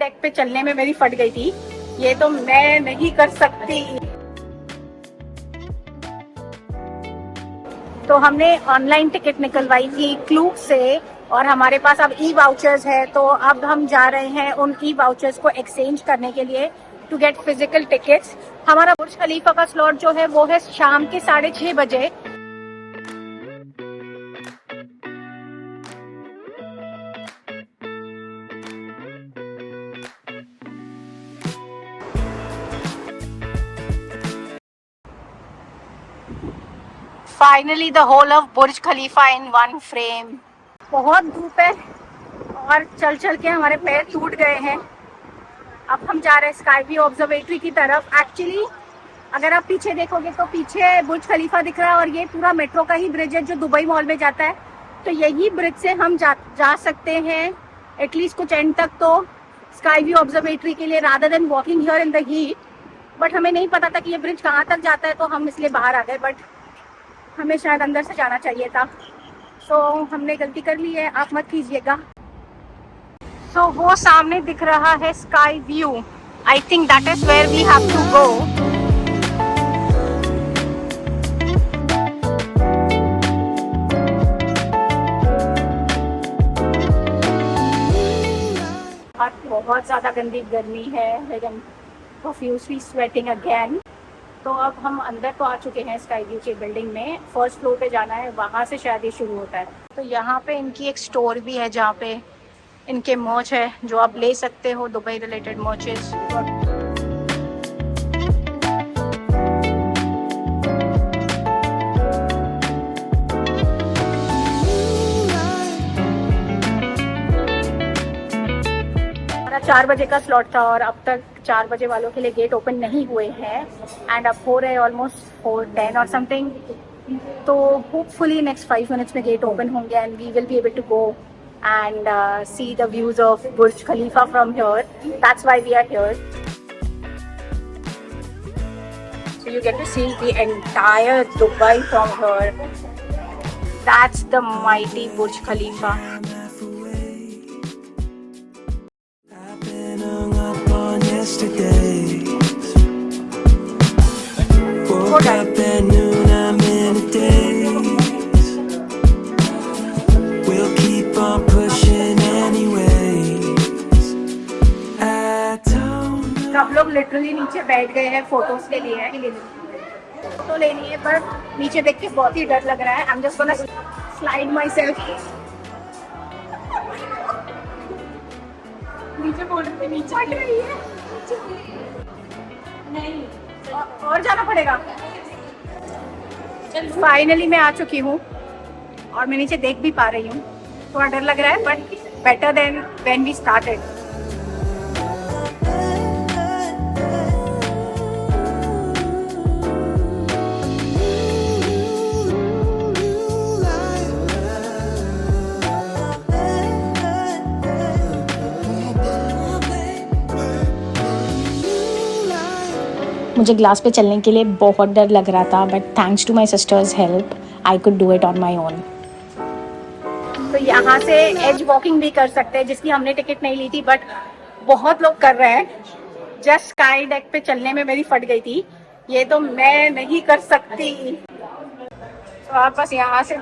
Deck पे चलने में मेरी फट गई थी, ये तो मैं नहीं कर सकती। तो हमने ऑनलाइन टिकट निकलवाई थी क्लूब से और हमारे पास अब ई वाउचर्स है, तो अब हम जा रहे हैं उन ई वाउचर्स को एक्सचेंज करने के लिए टू गेट फिजिकल टिकट्स। हमारा बुर्ज खलीफा का स्लॉट जो है वो है शाम के 6:30 बजे। Finally the whole of Burj Khalifa in one frame. बहुत धूप है और चल चल के हमारे पैर टूट गए हैं। अब हम जा रहे हैं स्काई व्यू ऑब्जर्वेटरी की तरफ। एक्चुअली अगर आप पीछे देखोगे तो पीछे बुर्ज खलीफा दिख रहा है और ये पूरा मेट्रो का ही ब्रिज है जो दुबई मॉल में जाता है। तो यही ब्रिज से हम जा सकते हैं एटलीस्ट कुछ एंड तक, तो स्काई व्यू ऑब्जर्वेटरी के लिए, rather than walking here in the heat. But हमें नहीं पता था कि ये ब्रिज कहाँ तक जाता है, तो हम इसलिए बाहर आ गए। बट हमें शायद अंदर से जाना चाहिए था, तो हमने गलती कर ली है, आप मत कीजिएगा। तो वो सामने दिख रहा है sky view. I think that is where we have to go. और बहुत ज़्यादा गंदी गर्मी है, लेकिन प्रोफ्यूसली स्वेटिंग अगेन। तो अब हम अंदर तो आ चुके हैं स्काई व्यू की बिल्डिंग में। फर्स्ट फ्लोर पे जाना है, वहाँ से शायद ये शुरू होता है। तो यहाँ पे इनकी एक स्टोर भी है जहाँ पे इनके मर्च है जो आप ले सकते हो, दुबई रिलेटेड मर्चेस। हमारा 4 बजे का स्लॉट था और अब तक 4 बजे वालों के लिए गेट ओपन नहीं हुए हैं एंड अब हो रहे हैं ऑलमोस्ट 4:10 और समथिंग। तो होपफुली नेक्स्ट 5 मिनट्स में गेट ओपन होंगे and we will be able to go and see the views of Burj Khalifa from here. That's why we are here. So you get to see the entire Dubai from here. That's the mighty Burj Khalifa. I've been hung up on yesterdays. Woke up at noon, I'm in a daze. We'll keep on pushing anyways. सब लोग literally नीचे बैठ गए हैं photos के लिए। Photo लेनी है पर नीचे देख के बहुत ही डर लग रहा है। I am just gonna slide my self. नीचे बोल रही थी, नीचे हट रही है। नहीं और जाना पड़ेगा। फाइनली मैं आ चुकी हूँ और मैं नीचे देख भी पा रही हूँ। थोड़ा डर लग रहा है but better than when we started. मुझे ग्लास पे चलने के लिए बहुत डर लग रहा था, but thanks to my sister's help I could do it on my own. तो यहाँ से एज वॉकिंग भी कर सकते हैं, जिसकी हमने टिकट नहीं ली थी बट बहुत लोग कर रहे हैं। जस्ट स्काई डेक पे चलने में मेरी फट गई थी, ये तो मैं नहीं कर सकती। तो आप बस यहाँ से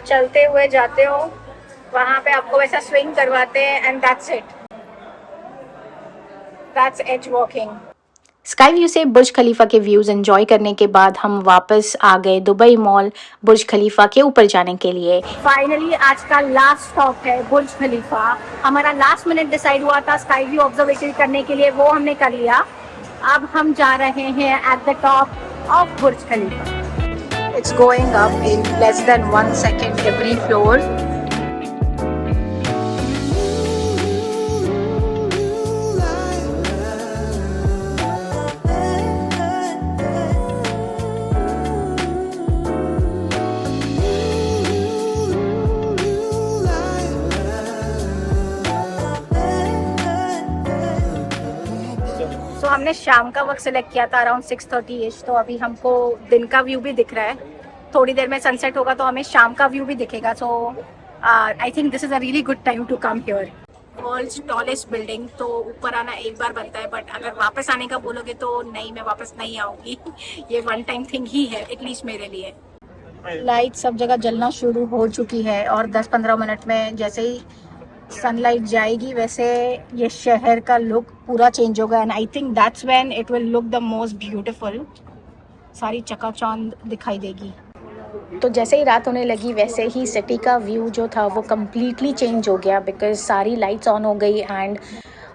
चलते हुए जाते हो, वहाँ पे आपको वैसा स्विंग करवाते हैं and that's it. That's edge walking. Sky view से बुर्ज खलीफा के व्यूज़ एंजॉय करने के बाद हम वापस आ गए दुबई मॉल बुर्ज खलीफा के ऊपर जाने के लिए। फाइनली आज का लास्ट स्टॉप है बुर्ज खलीफा। हमारा लास्ट मिनट डिसाइड हुआ था स्काई व्यू ऑब्जर्वेटरी करने के लिए, वो हमने कर लिया। अब हम जा रहे हैं at the top of Burj Khalifa. It's going up in less than 1 second every floor. तो हमने शाम का वक्त सिलेक्ट किया था अराउंड 6:30 तो अभी हमको दिन का व्यू भी दिख रहा है। थोड़ी देर में सनसेट होगा तो हमें शाम का व्यू भी दिखेगा। So I think this is a really good time to come here. World's tallest building, तो ऊपर आना एक बार बनता है, बट अगर वापस आने का बोलोगे तो नहीं, मैं वापस नहीं आऊँगी। ये वन टाइम थिंग ही है, एटलीस्ट मेरे लिए। लाइट सब जगह जलना शुरू हो चुकी है और 10-15 मिनट में जैसे ही सनलाइट जाएगी वैसे ये शहर का लुक पूरा चेंज होगा, and I think that's when it will look the most beautiful. सारी चकाचौंध दिखाई देगी। तो जैसे ही रात होने लगी वैसे ही सिटी का व्यू जो था वो कम्प्लीटली चेंज हो गया, बिकॉज सारी लाइट्स ऑन हो गई एंड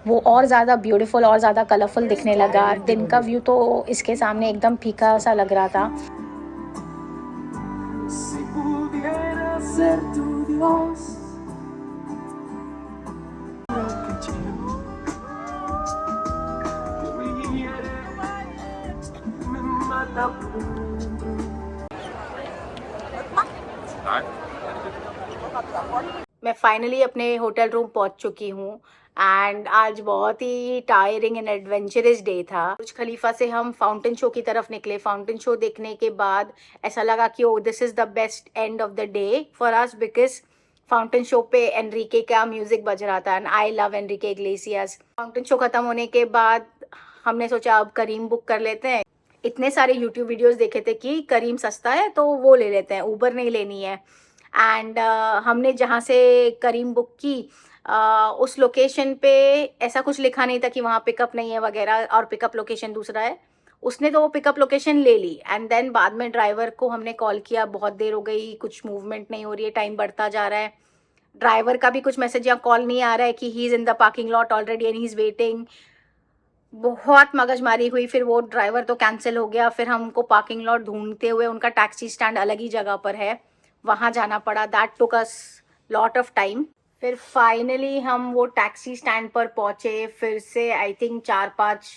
वो और ज़्यादा ब्यूटीफुल और ज़्यादा कलरफुल दिखने लगा। दिन का व्यू तो इसके सामने एकदम फीका सा लग रहा था। Si pudiera ser tu Dios, lo que quiero que me hiere, me mata por dentro. मैं फाइनली अपने होटल रूम पहुंच चुकी हूँ एंड आज बहुत ही टायरिंग एंड एडवेंचरस डे था। बुर्ज खलीफा से हम फाउंटेन शो की तरफ निकले। फाउंटेन शो देखने के बाद ऐसा लगा कि oh this is the best end of the day for us, because fountain show पे एनरिके का म्यूजिक बज रहा था and I love Enrique Iglesias. Fountain show खत्म होने के बाद हमने सोचा अब करीम बुक कर लेते हैं। इतने सारे यूट्यूब वीडियोस देखे थे कि करीम सस्ता है तो वो ले लेते हैं, ऊबर नहीं लेनी है। एंड हमने जहाँ से करीम बुक की उस लोकेशन पे ऐसा कुछ लिखा नहीं था कि वहाँ पिकअप नहीं है वगैरह, और पिकअप लोकेशन दूसरा है। उसने तो वो पिकअप लोकेशन ले ली एंड देन बाद में ड्राइवर को हमने कॉल किया, बहुत देर हो गई, कुछ मूवमेंट नहीं हो रही है, टाइम बढ़ता जा रहा है। ड्राइवर का भी कुछ मैसेज या कॉल नहीं आ रहा है कि he is in the parking lot already and he is waiting. बहुत मगजमारी हुई, फिर वो ड्राइवर तो कैंसिल हो गया। फिर हमको पार्किंग लॉट ढूंढते हुए, उनका टैक्सी स्टैंड अलग ही जगह पर है, वहाँ जाना पड़ा। That took us lot of time. फिर फाइनली हम वो टैक्सी स्टैंड पर पहुँचे। फिर से आई थिंक 4-5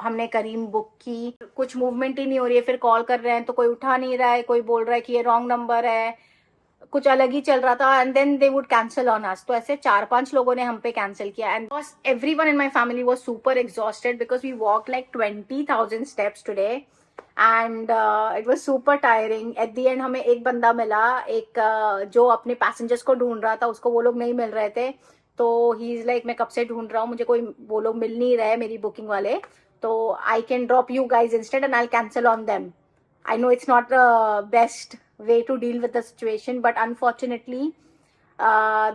हमने करीम बुक की, कुछ मूवमेंट ही नहीं हो रही है। फिर कॉल कर रहे हैं तो कोई उठा नहीं रहा है, कोई बोल रहा है कि ये रॉन्ग नंबर है, कुछ अलग ही चल रहा था। And then they would cancel on us. तो ऐसे 4-5 लोगों ने हम पे कैंसिल किया and everyone in my family was super exhausted because we walk like 20,000 steps today and it was super tiring. At the end हमें एक बंदा मिला, एक जो अपने पैसेंजर्स को ढूंढ रहा था, उसको वो लोग नहीं मिल रहे थे। तो ही इज़ लाइक मैं कब से ढूंढ रहा हूँ, मुझे कोई वो लोग मिल नहीं रहे मेरी बुकिंग वाले, तो I can drop you guys instead and I cancel on them. I know it's not the best way to deal with the situation, but unfortunately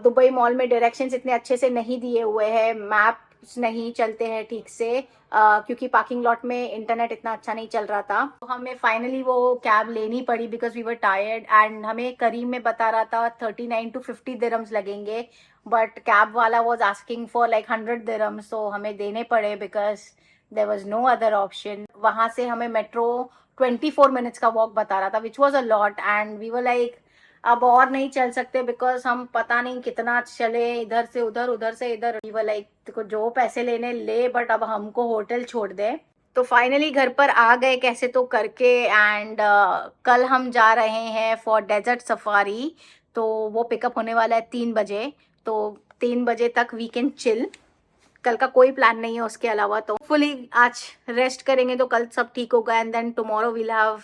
Dubai mall में डायरेक्शंस इतने अच्छे से नहीं दिए हुए हैं, मैप्स नहीं चलते हैं ठीक से, क्योंकि पार्किंग लॉट में इंटरनेट इतना अच्छा नहीं चल रहा था। तो हमें फाइनली वो कैब लेनी पड़ी because we were tired and हमें करीम में बता रहा था 39 to 50 दिरहम्स लगेंगे, बट कैब वाला was asking for like 100 dirhams, तो हमें देने पड़े because there was no other option. वहाँ से हमें मेट्रो 24 मिनट्स का वॉक बता रहा था, which was a lot and we were like अब और नहीं चल सकते बिकॉज हम पता नहीं कितना चले, इधर से उधर उधर से इधर। वी वर लाइक जो पैसे लेने ले, बट अब हमको होटल छोड़ दे। तो फाइनली घर पर आ गए कैसे तो करके एंड कल हम जा रहे हैं फॉर डेजर्ट सफारी। तो वो पिकअप होने वाला है 3 बजे, तो 3 बजे तक वी कैन चिल। कल का कोई प्लान नहीं है उसके अलावा, तो फुली आज रेस्ट करेंगे तो कल सब ठीक होगा and then tomorrow we'll have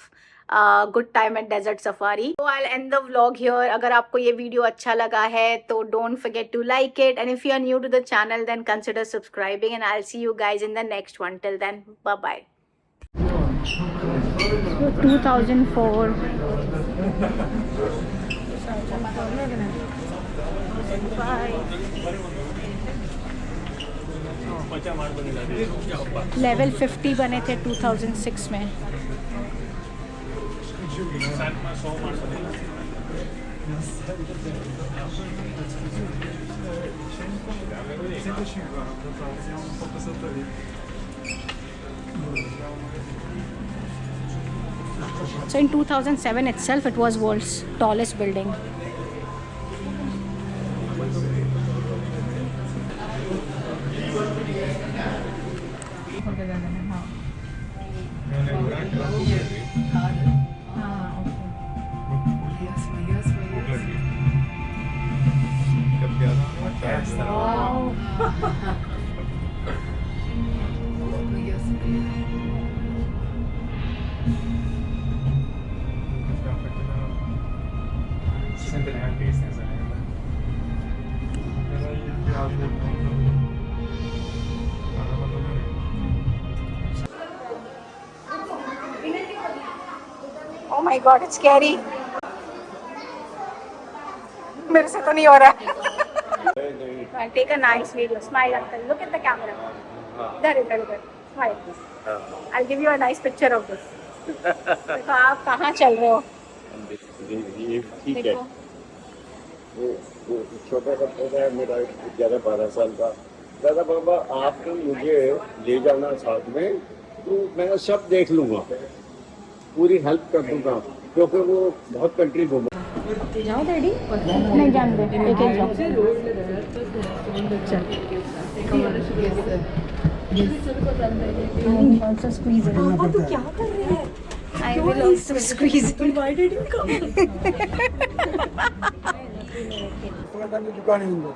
good time at desert safari. तो I end the vlog here. अगर आपको ये वीडियो अच्छा लगा है तो don't forget to like it and if you are new to the channel then consider subscribing and I will see you guys in the next one. Till then bye bye. 2004 level 50 बने थे 2006 में। So in 2007 itself it was world's tallest building. Sempre ne anche che stai salendo. My god it's scary. मेरे से तो नहीं हो रहा। Take a nice video, smile uncle, look at the camera. इधर इधर इधर smile. I give you a nice picture of this. देखो आप कहाँ चल रहे हो। ये ठीक है। देखो वो छोटा सा पौधा है मेरा, 11-12 साल का। दादा बाबा आपने मुझे ले जाना साथ में, तो मैं सब देख लूंगा, पूरी हेल्प कर दूंगा, क्योंकि वो बहुत कंट्री घूमा। जाओ डैडी, नहीं जान दे, एक एक जाओ। Also squeeze it. तू क्या कर रहे हैं? I will also squeeze it. Why did you come? दुकान है उनको।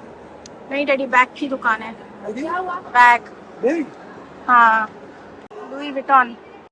नहीं डैडी, बैग की दुकान है। बैग, हाँ, लुई विटॉन।